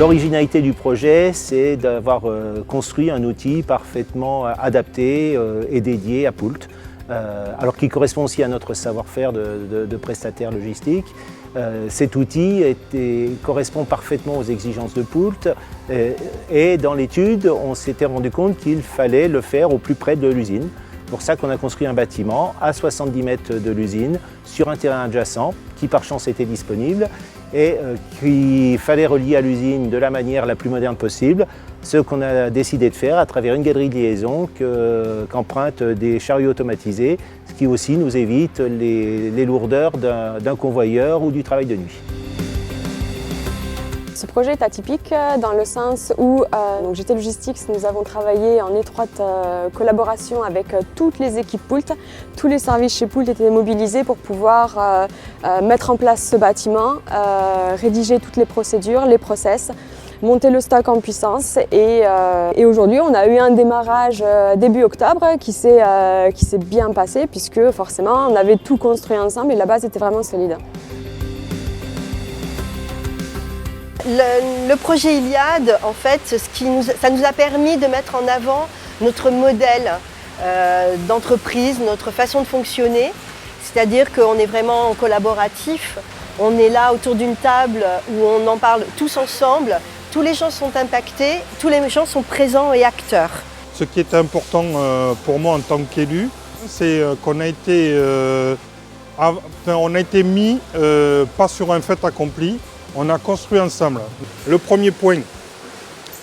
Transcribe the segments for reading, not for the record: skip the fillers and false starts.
L'originalité du projet, c'est d'avoir construit un outil parfaitement adapté et dédié à Poult, alors qu'il correspond aussi à notre savoir-faire de prestataire logistique. Cet outil correspond parfaitement aux exigences de Poult et dans l'étude, on s'était rendu compte qu'il fallait le faire au plus près de l'usine. C'est pour ça qu'on a construit un bâtiment à 70 mètres de l'usine, sur un terrain adjacent, qui par chance était disponible, et qu'il fallait relier à l'usine de la manière la plus moderne possible, ce qu'on a décidé de faire à travers une galerie de liaison qu'empruntent des chariots automatisés, ce qui aussi nous évite les lourdeurs d'un convoyeur ou du travail de nuit. Ce projet est atypique dans le sens où GT Logistics, nous avons travaillé en étroite collaboration avec toutes les équipes Poult. Tous les services chez Poult étaient mobilisés pour pouvoir mettre en place ce bâtiment, rédiger toutes les procédures, les process, monter le stock en puissance et aujourd'hui on a eu un démarrage début octobre qui s'est bien passé puisque forcément on avait tout construit ensemble et la base était vraiment solide. Le projet Iliad, en fait, ça nous a permis de mettre en avant notre modèle d'entreprise, notre façon de fonctionner. C'est-à-dire qu'on est vraiment collaboratif, on est là autour d'une table où on en parle tous ensemble, tous les gens sont impactés, tous les gens sont présents et acteurs. Ce qui est important pour moi en tant qu'élu, c'est qu'on a été mis pas sur un fait accompli. On a construit ensemble. Le premier point,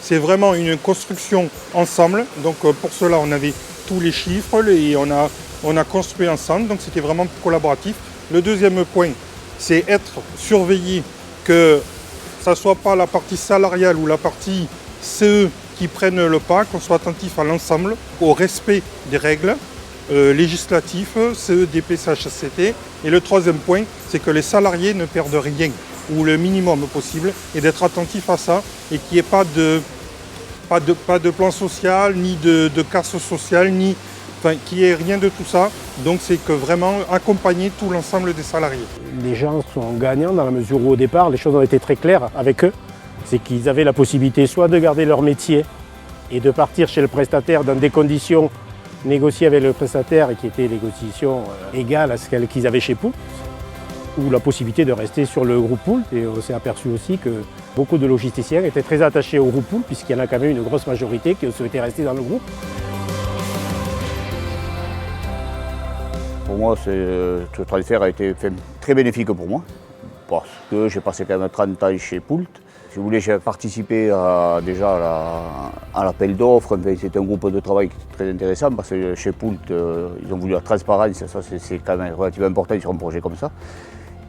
c'est vraiment une construction ensemble. Donc pour cela, on avait tous les chiffres et on a construit ensemble. Donc c'était vraiment collaboratif. Le deuxième point, c'est être surveillé que ça ne soit pas la partie salariale ou la partie CE qui prennent le pas, qu'on soit attentif à l'ensemble, au respect des règles législatives, CE, DP, CHSCT. Et le troisième point, c'est que les salariés ne perdent rien, ou le minimum possible, et d'être attentif à ça, et qu'il n'y ait pas de plan social, ni de casse sociale, qu'il n'y ait rien de tout ça. Donc c'est que vraiment accompagner tout l'ensemble des salariés. Les gens sont gagnants dans la mesure où au départ, les choses ont été très claires avec eux. C'est qu'ils avaient la possibilité soit de garder leur métier et de partir chez le prestataire dans des conditions négociées avec le prestataire et qui étaient des conditions égales à celles qu'ils avaient chez Poult, ou la possibilité de rester sur le groupe Poult. Et on s'est aperçu aussi que beaucoup de logisticiens étaient très attachés au groupe Poult, puisqu'il y en a quand même une grosse majorité qui souhaitait rester dans le groupe. Pour moi, ce transfert a été très bénéfique pour moi, parce que j'ai passé quand même 30 ans chez Poult. Si vous voulez, j'ai participé déjà à l'appel d'offres. C'était un groupe de travail très intéressant, parce que chez Poult, ils ont voulu la transparence, ça c'est quand même relativement important sur un projet comme ça.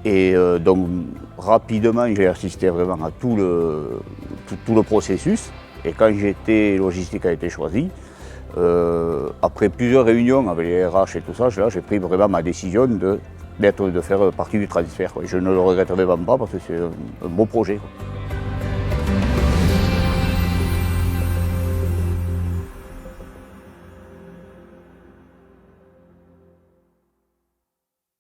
Et donc rapidement, j'ai assisté vraiment à tout le processus. Et quand logistique a été choisi, après plusieurs réunions avec les RH et tout ça, j'ai pris vraiment ma décision de faire partie du transfert. Je ne le regrette vraiment pas parce que c'est un beau projet.